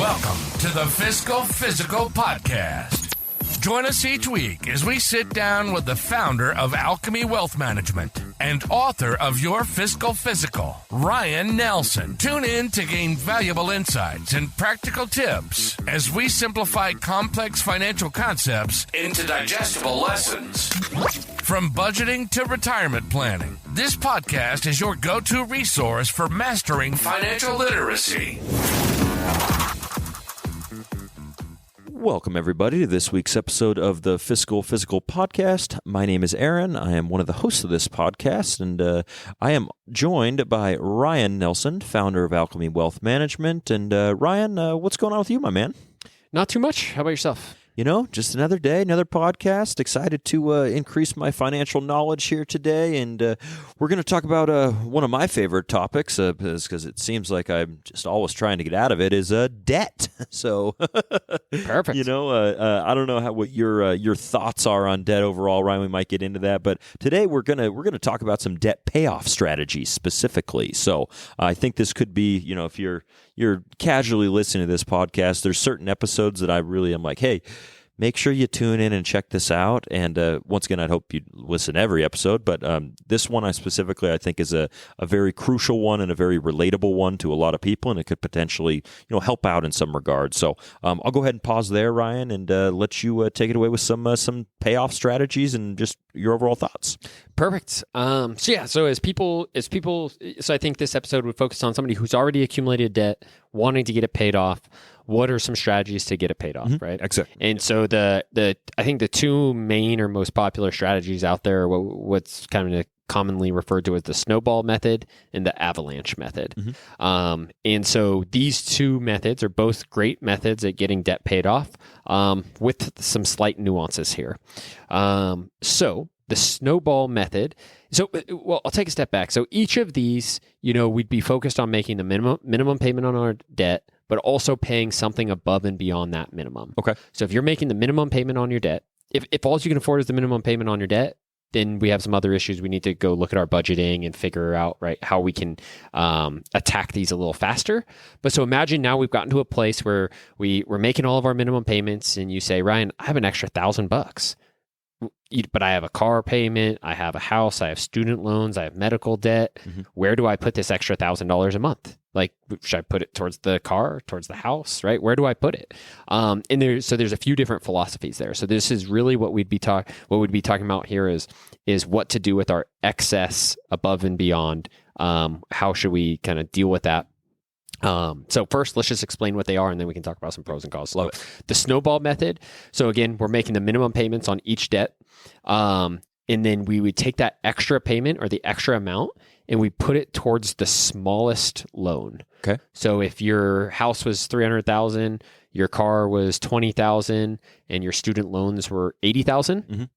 Welcome to the Fiscal Physical Podcast. Join us each week as we sit down with the founder of Alchemy Wealth Management and author of Your Fiscal Physical, Ryan Nelson. Tune in to gain valuable insights and practical tips as we simplify complex financial concepts into digestible lessons. From budgeting to retirement planning, this podcast is your go-to resource for mastering financial literacy. Welcome, everybody, to this week's episode of the Fiscal Physical Podcast. My name is Aaron. I am one of the hosts of this podcast, and I am joined by Ryan Nelson, founder of Alchemy Wealth Management. And Ryan, what's going on with you, my man? Not too much. How about yourself? You know, just another day, another podcast. Excited to increase my financial knowledge here today. And we're going to talk about one of my favorite topics, because it seems like I'm just always trying to get out of it, is debt. So, perfect. You know, I don't know what your thoughts are on debt overall, Ryan. We might get into that. But today we're gonna talk about some debt payoff strategies specifically. So I think this could be, you know, if you're casually listening to this podcast, there's certain episodes that I really am like, hey, make sure you tune in and check this out. And once again, I'd hope you listen to every episode. But this one I think is a very crucial one and a very relatable one to a lot of people, and it could potentially, you know, help out in some regards. So I'll go ahead and pause there, Ryan, and let you take it away with some payoff strategies and just your overall thoughts. Perfect. So as people, so I think this episode would focus on somebody who's already accumulated debt, wanting to get it paid off. What are some strategies to get it paid off, right? Exactly. And so I think the two main or most popular strategies out there are what's kind of commonly referred to as the Snowball method and the Avalanche method. And so these two methods are both great methods at getting debt paid off, with some slight nuances here. So the Snowball method. So, well, I'll take a step back. So each of these, you know, we'd be focused on making the minimum payment on our debt, but also paying something above and beyond that minimum. Okay. So if you're making the minimum payment on your debt, if all you can afford is the minimum payment on your debt, then we have some other issues. We need to go look at our budgeting and figure out, right, how we can attack these a little faster. But so imagine now we've gotten to a place where we're making all of our minimum payments, and you say, Ryan, I have an extra $1,000. But I have a car payment, I have a house, I have student loans, I have medical debt. Where do I put this extra $1,000 a month? Like, should I put it towards the car, towards the house, right? Where do I put it? And there's a few different philosophies there. So this is really what we'd be talking about here is what to do with our excess above and beyond. How should we kind of deal with that? So first, let's just explain what they are, and then we can talk about some pros and cons. Love it. The Snowball method. So again, we're making the minimum payments on each debt. And then we would take that extra payment or the extra amount and we put it towards the smallest loan. Okay. So if your house was $300,000, your car was $20,000, and your student loans were $80,000,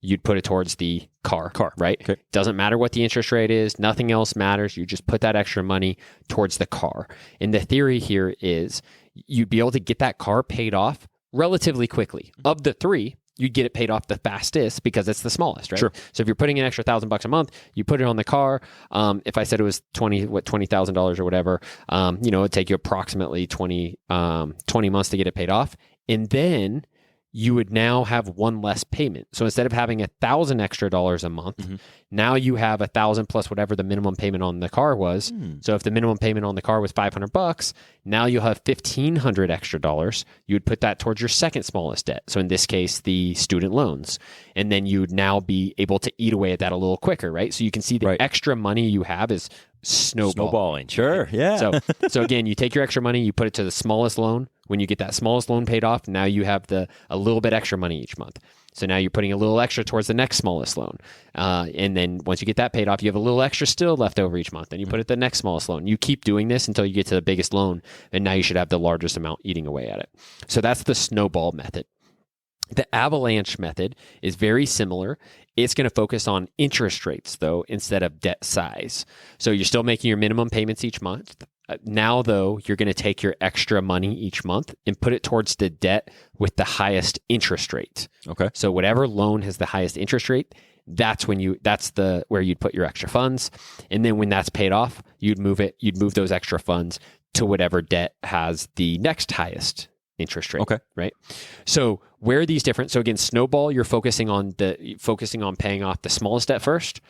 you'd put it towards the car, right? Okay. Doesn't matter what the interest rate is. Nothing else matters. You just put that extra money towards the car. And the theory here is you'd be able to get that car paid off relatively quickly. Of the three, you'd get it paid off the fastest because it's the smallest, right? Sure. So if you're putting an extra $1,000 a month, you put it on the car. If I said it was $20,000 or whatever, it'd take you approximately 20 months to get it paid off. And then you would now have one less payment. So instead of having $1,000 extra a month, now you have $1,000 plus whatever the minimum payment on the car was. So if the minimum payment on the car was $500, now you'll have $1,500 extra. You would put that towards your second smallest debt. So in this case, the student loans. And then you'd now be able to eat away at that a little quicker, right? So you can see the extra money you have is snowballing. Sure. Yeah. So again, you take your extra money, you put it to the smallest loan. When you get that smallest loan paid off, now you have a little bit extra money each month. So now you're putting a little extra towards the next smallest loan. And then once you get that paid off, you have a little extra still left over each month. Then you put it the next smallest loan. You keep doing this until you get to the biggest loan. And now you should have the largest amount eating away at it. So that's the Snowball method. The Avalanche method is very similar. It's going to focus on interest rates, though, instead of debt size. So you're still making your minimum payments each month. Now, though, you're going to take your extra money each month and put it towards the debt with the highest interest rate. Okay. So whatever loan has the highest interest rate, that's where you'd put your extra funds. And then when that's paid off, you'd move those extra funds to whatever debt has the next highest interest rate. Okay. Right. So where are these different? So again, Snowball, you're focusing on paying off the smallest debt first.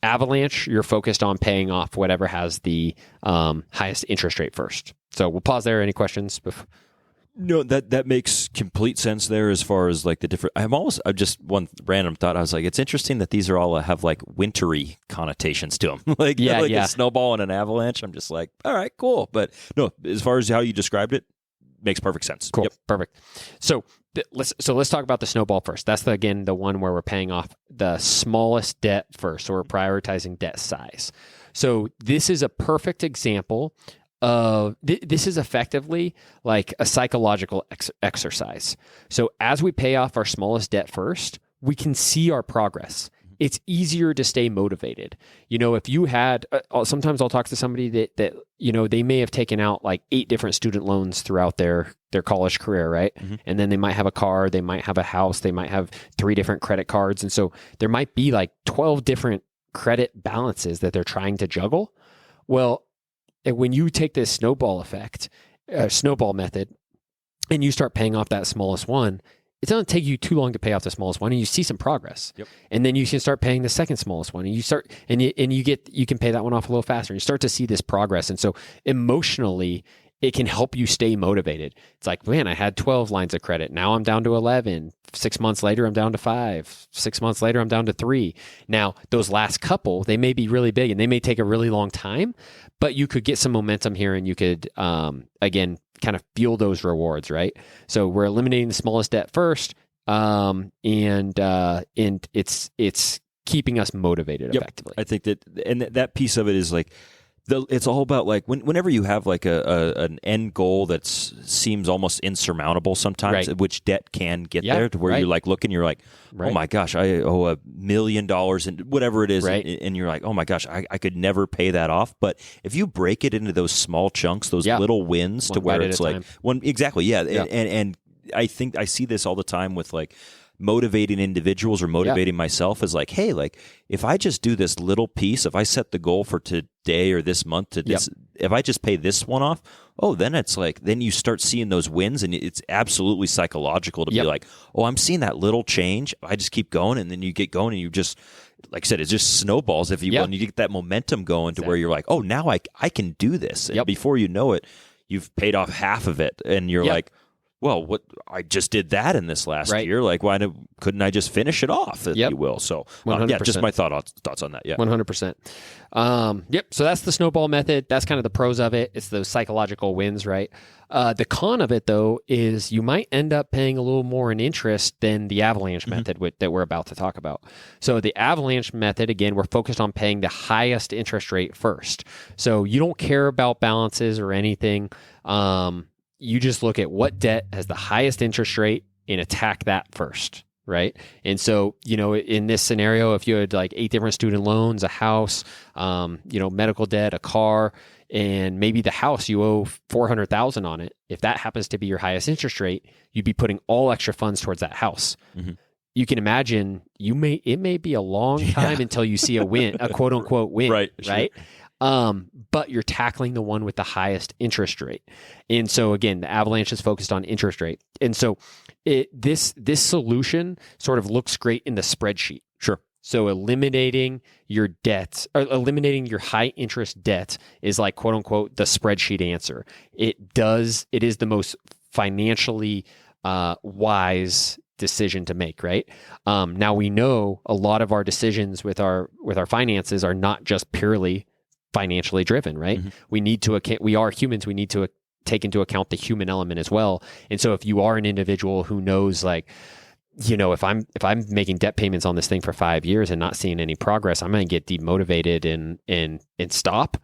Avalanche, you're focused on paying off whatever has the highest interest rate first. So we'll pause there. Any questions? No, that makes complete sense there as far as like the different. I'm just one random thought. I was like, it's interesting that these are all have like wintry connotations to them. like a snowball and an avalanche. I'm just like, all right, cool. But no, as far as how you described it, makes perfect sense. Cool, perfect. So let's talk about the snowball first. That's again the one where we're paying off the smallest debt first. So we're prioritizing debt size. So this is a perfect example. This is effectively like a psychological exercise. So as we pay off our smallest debt first, we can see our progress. It's easier to stay motivated. If you had, sometimes I'll talk to somebody that they may have taken out like 8 different student loans throughout their college career, right? Mm-hmm. And then they might have a car, they might have a house, they might have 3 different credit cards. And so there might be like 12 different credit balances that they're trying to juggle. Well, when you take this snowball method, and you start paying off that smallest one, it doesn't take you too long to pay off the smallest one, and you see some progress. Yep. And then you can start paying the second smallest one, and you can pay that one off a little faster. And you start to see this progress, and so emotionally, it can help you stay motivated. It's like, man, I had 12 lines of credit. Now I'm down to 11. 6 months later, I'm down to 5. 6 months later, I'm down to 3. Now, those last couple, they may be really big and they may take a really long time, but you could get some momentum here and you could, again, kind of feel those rewards, right? So we're eliminating the smallest debt first, and it's keeping us motivated effectively. I think that piece of it is like, it's all about like whenever you have like an end goal that seems almost insurmountable sometimes, right, which debt can get there to where you're like looking, you're like, oh my gosh, I owe $1 million and whatever it is, and you're like, oh my gosh, I could never pay that off. But if you break it into those small chunks, those little wins to where it's like and I think I see this all the time with like motivating individuals or motivating myself is like, hey, like if I just do this little piece, if I set the goal for today or this month to this, if I just pay this one off, then it's like, then you start seeing those wins, and it's absolutely psychological to be like, I'm seeing that little change. I just keep going, and then you get going, and you just, like I said, it's just snowballs, if you will, and you get that momentum going to where you're like, now I can do this. And before you know it, you've paid off half of it, and you're like, well, what I just did that in this last year. Like, why couldn't I just finish it off, if you will? So, just my thoughts on that. Yeah, 100%. So that's the snowball method. That's kind of the pros of it. It's those psychological wins, right? The con of it, though, is you might end up paying a little more in interest than the avalanche method that we're about to talk about. So the avalanche method, again, we're focused on paying the highest interest rate first. So you don't care about balances or anything. You just look at what debt has the highest interest rate and attack that first, right? And so, in this scenario, if you had like 8 different student loans, a house, medical debt, a car, and maybe the house you owe $400,000 on it, if that happens to be your highest interest rate, you'd be putting all extra funds towards that house. Mm-hmm. You can imagine it may be a long time until you see a win, a quote unquote win, right? But you're tackling the one with the highest interest rate. And so again, the avalanche is focused on interest rate. And so this solution sort of looks great in the spreadsheet. Sure. So eliminating your debts, or eliminating your high interest debt is like quote unquote the spreadsheet answer. It is the most financially wise decision to make, right? Now we know a lot of our decisions with our finances are not just purely financially driven, right? Mm-hmm. We are humans. We need to take into account the human element as well. And so if you are an individual who knows like, if I'm making debt payments on this thing for 5 years and not seeing any progress, I'm going to get demotivated and stop.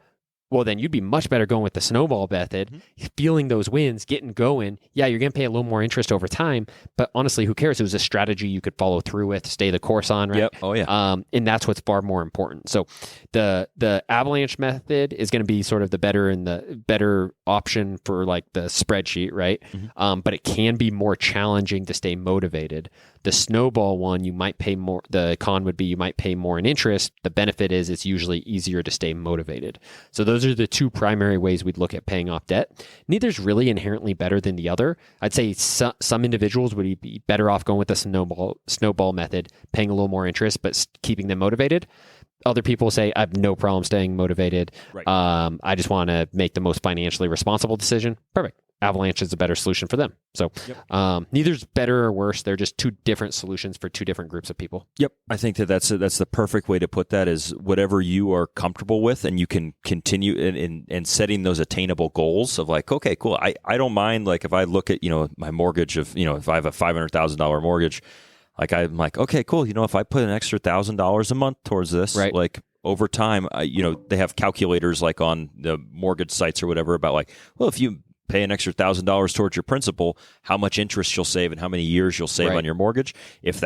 Well, then you'd be much better going with the snowball method, feeling those wins, getting going. Yeah, you're going to pay a little more interest over time, but honestly, who cares? It was a strategy you could follow through with, stay the course on, right? Yep. Oh, yeah. And that's what's far more important. So the avalanche method is going to be sort of the better option for like the spreadsheet, right? Mm-hmm. But it can be more challenging to stay motivated. The snowball one, you might pay more. The con would be you might pay more in interest. The benefit is it's usually easier to stay motivated. So those those are the two primary ways we'd look at paying off debt. Neither's really inherently better than the other. I'd say some individuals would be better off going with the snowball method, paying a little more interest, but keeping them motivated. Other people say, I have no problem staying motivated. Right. I just want to make the most financially responsible decision. Perfect. Avalanche is a better solution for them. So neither's better or worse. They're just two different solutions for two different groups of people. Yep. I think that's the perfect way to put that, is whatever you are comfortable with, and you can continue in setting those attainable goals of like, okay, cool. I don't mind, like, if I look at, my mortgage of, if I have a $500,000 mortgage, like, I'm like, okay, cool. If I put an extra $1,000 a month towards this, right, like, over time, they have calculators like on the mortgage sites or whatever about like, well, if you pay an extra $1,000 towards your principal, how much interest you'll save and how many years you'll save on your mortgage. If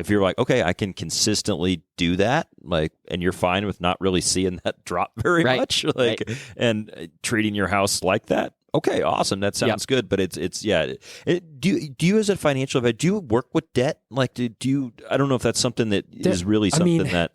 you're like, okay, I can consistently do that, like, and you're fine with not really seeing that drop very much, like, and treating your house like that. Okay, awesome. That sounds good. But do you as a financial advisor, do you work with debt? Like, do you, I don't know if that's something that is really something that,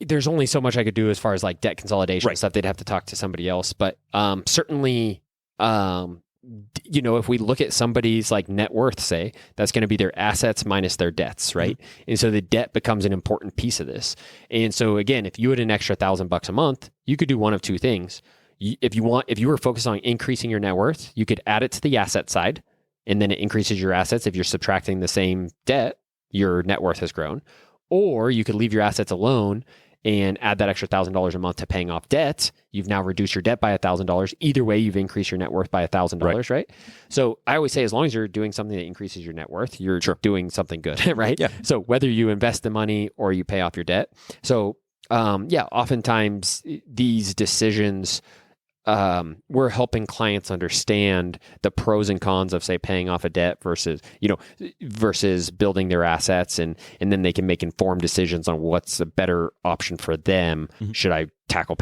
there's only so much I could do as far as like debt consolidation and stuff. They'd have to talk to somebody else, but certainly, if we look at somebody's like net worth, say, that's going to be their assets minus their debts, right? Mm-hmm. And so the debt becomes an important piece of this. And so again, if you had an extra $1,000 a month, you could do one of two things. If you were focused on increasing your net worth, you could add it to the asset side, and then it increases your assets. If you're subtracting the same debt, your net worth has grown. Or you could leave your assets alone and add that extra $1,000 a month to paying off debt. You've now reduced your debt by $1,000. Either way, you've increased your net worth by $1,000, right? So I always say, as long as you're doing something that increases your net worth, you're doing something good, right? Yeah. So whether you invest the money or you pay off your debt. So oftentimes these decisions, we're helping clients understand the pros and cons of, say, paying off a debt versus building their assets, and then they can make informed decisions on what's a better option for them. Mm-hmm. Should I prioritize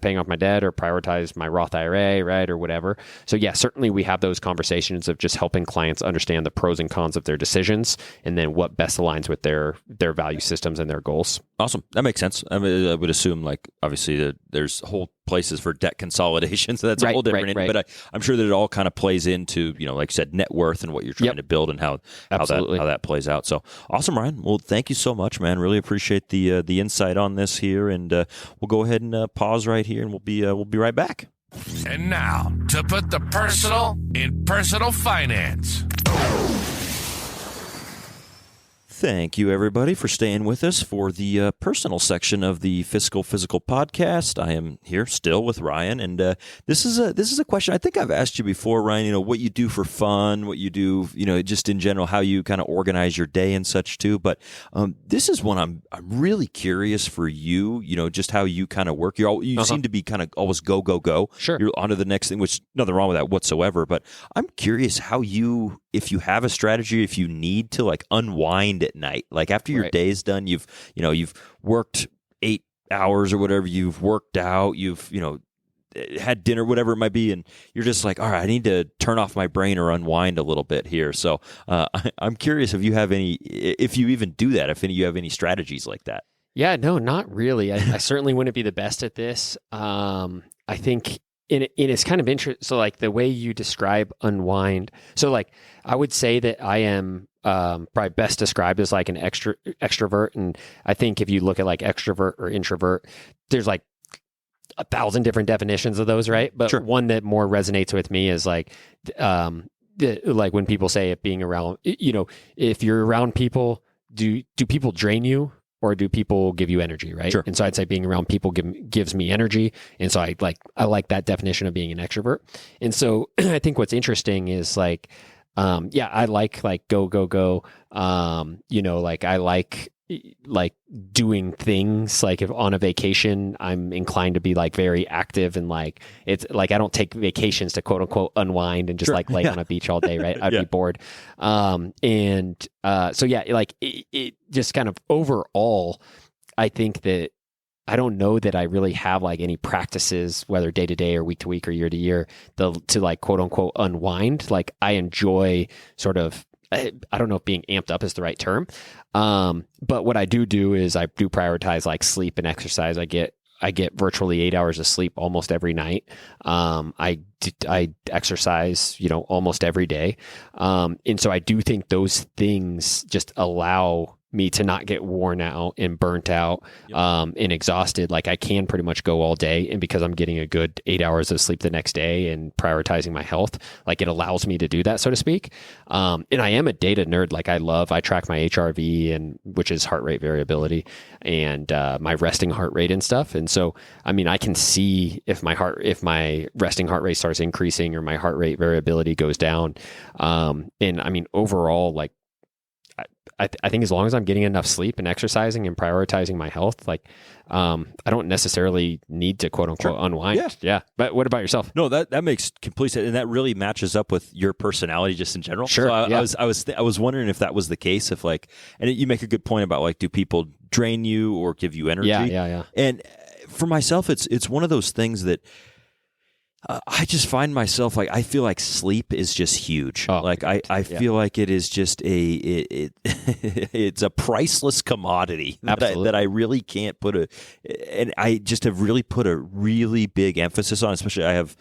paying off my debt or prioritize my Roth IRA, right? Or whatever. So certainly we have those conversations of just helping clients understand the pros and cons of their decisions, and then what best aligns with their value systems and their goals. Awesome. That makes sense. I would assume, like, obviously there's whole places for debt consolidation. So that's a whole different, but I'm sure that it all kind of plays into, like you said, net worth and what you're trying to build and how that plays out. So awesome, Ryan. Well, thank you so much, man. Really appreciate the insight on this here. And we'll go ahead and pause right here, and we'll be right back. And now, to put the personal in personal finance. Thank you, everybody, for staying with us for the personal section of the Fiscal Physical podcast. I am here still with Ryan, and this is a question I think I've asked you before, Ryan. What you do for fun, what you do, just in general, how you kind of organize your day and such too. But this is one I'm really curious for you. Just how you kind of work. You seem to be kind of always go. Sure. You're on to the next thing, which nothing wrong with that whatsoever. But I'm curious how you, if you have a strategy, if you need to like unwind at night, like after your day is done, you've worked 8 hours or whatever, you've worked out, you've had dinner, whatever it might be, and you're just like, all right, I need to turn off my brain or unwind a little bit here. So I'm curious if you even do that, if you have any strategies like that. Yeah, no, not really. I certainly wouldn't be the best at this. I think it is kind of interesting. So like the way you describe unwind. So like I would say that I am probably best described as like an extrovert. And I think if you look at like extrovert or introvert, there's like 1,000 different definitions of those, right? But one that more resonates with me is like, like when people say it being around, if you're around people, do people drain you? Or do people give you energy, right? Sure. And so I'd say being around people gives me energy. And so I like that definition of being an extrovert. And so I think what's interesting is like, I like go. Like I like doing things. Like if on a vacation, I'm inclined to be like very active, and like it's like I don't take vacations to quote unquote unwind and just like lay on a beach all day, right? I'd be bored. Like it just kind of overall, I think that I don't know that I really have like any practices, whether day to day or week to week or year to year, to like quote unquote unwind. Like I enjoy sort of, I don't know if being amped up is the right term. But what I do is I do prioritize like sleep and exercise. I get I get virtually 8 hours of sleep almost every night. I exercise, almost every day. And so I do think those things just allow me to not get worn out and burnt out, and exhausted. Like I can pretty much go all day. And because I'm getting a good 8 hours of sleep the next day and prioritizing my health, like it allows me to do that, so to speak. And I am a data nerd. Like I track my HRV, and which is heart rate variability, and my resting heart rate and stuff. And so, I mean, I can see if my resting heart rate starts increasing or my heart rate variability goes down. And I mean, overall, like, I think as long as I'm getting enough sleep and exercising and prioritizing my health, like, I don't necessarily need to quote unquote unwind. Yeah. But what about yourself? No, that makes complete sense. And that really matches up with your personality just in general. Sure. So I was wondering if that was the case, if like, and you make a good point about like, do people drain you or give you energy? Yeah. And for myself, it's one of those things that, I just find myself like I feel like sleep is just huge. Like I feel like it is just it's a priceless commodity that I really can't and I just have really put a really big emphasis on. Especially I have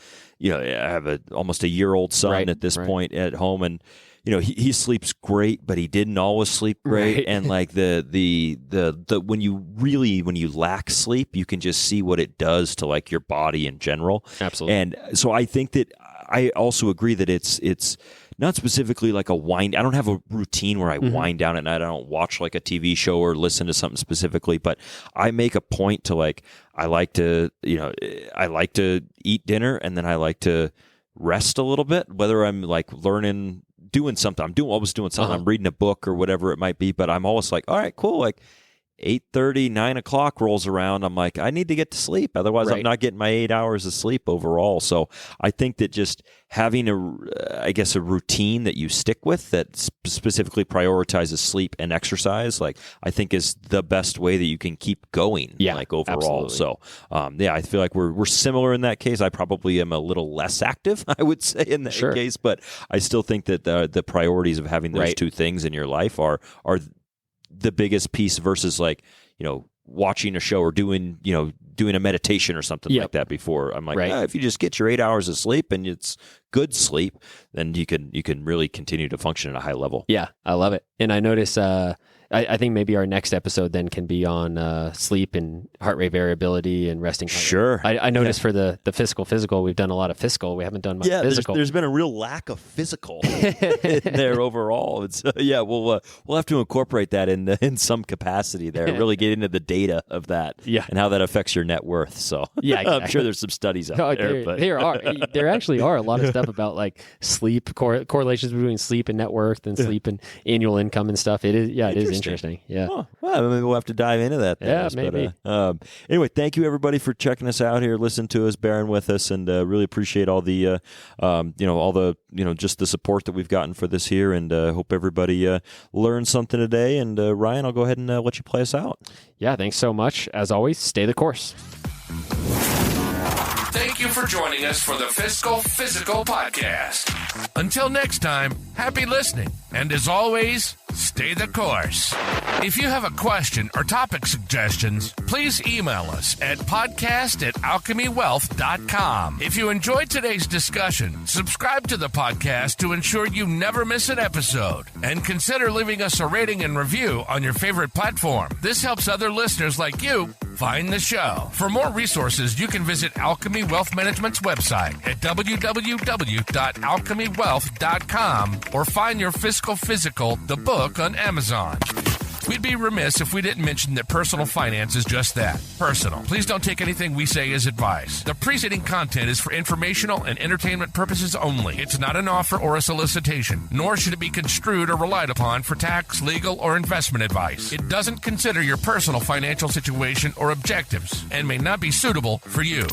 almost a year-old son at this point at home, and he sleeps great, but he didn't always sleep great. Right. And like the when you lack sleep, you can just see what it does to like your body in general. Absolutely. And so I think that I also agree that it's not specifically like I don't have a routine where I wind down at night. I don't watch like a TV show or listen to something specifically, but I make a point to like, I like to eat dinner, and then I like to rest a little bit, whether I'm like doing something. I'm always doing something. I'm reading a book or whatever it might be, but I'm always like, all right, cool. Like 8:30, 9 o'clock rolls around. I'm like, I need to get to sleep. Otherwise I'm not getting my 8 hours of sleep overall. So I think that just having a routine that you stick with that specifically prioritizes sleep and exercise, like I think is the best way that you can keep going. Yeah, like overall. Absolutely. So I feel like we're similar in that case. I probably am a little less active, I would say, in that case, but I still think that the priorities of having those two things in your life are the biggest piece versus like, watching a show or doing a meditation or something like that before. I'm like, if you just get your 8 hours of sleep and it's good sleep, then you can really continue to function at a high level. Yeah, I love it. And I notice, I think maybe our next episode then can be on sleep and heart rate variability and resting. Sure. I noticed for the physical, we've done a lot of physical. We haven't done much physical. There's been a real lack of physical there overall. It's we'll have to incorporate that in some capacity there. Really get into the data of that and how that affects your net worth. So exactly. I'm sure there's some studies out there. But there actually are a lot of stuff about like sleep correlations between sleep and net worth and sleep and annual income and stuff. It is interesting. Yeah. Oh, well, maybe we'll have to dive into that. Maybe. But, anyway, thank you everybody for checking us out here, listening to us, bearing with us, and really appreciate all the, just the support that we've gotten for this here, and hope everybody learned something today. And Ryan, I'll go ahead and let you play us out. Yeah. Thanks so much. As always, stay the course. Thank you for joining us for the Fiscal Physical Podcast. Until next time, happy listening. And as always, stay the course. If you have a question or topic suggestions, please email us at podcast@alchemywealth.com. If you enjoyed today's discussion, subscribe to the podcast to ensure you never miss an episode. And consider leaving us a rating and review on your favorite platform. This helps other listeners like you find the show. For more resources, you can visit Alchemy Wealth Management's website at www.alchemywealth.com or find your Fiscal Physical, the book, on Amazon. We'd be remiss if we didn't mention that personal finance is just that, personal. Please don't take anything we say as advice. The preceding content is for informational and entertainment purposes only. It's not an offer or a solicitation, nor should it be construed or relied upon for tax, legal, or investment advice. It doesn't consider your personal financial situation or objectives and may not be suitable for you.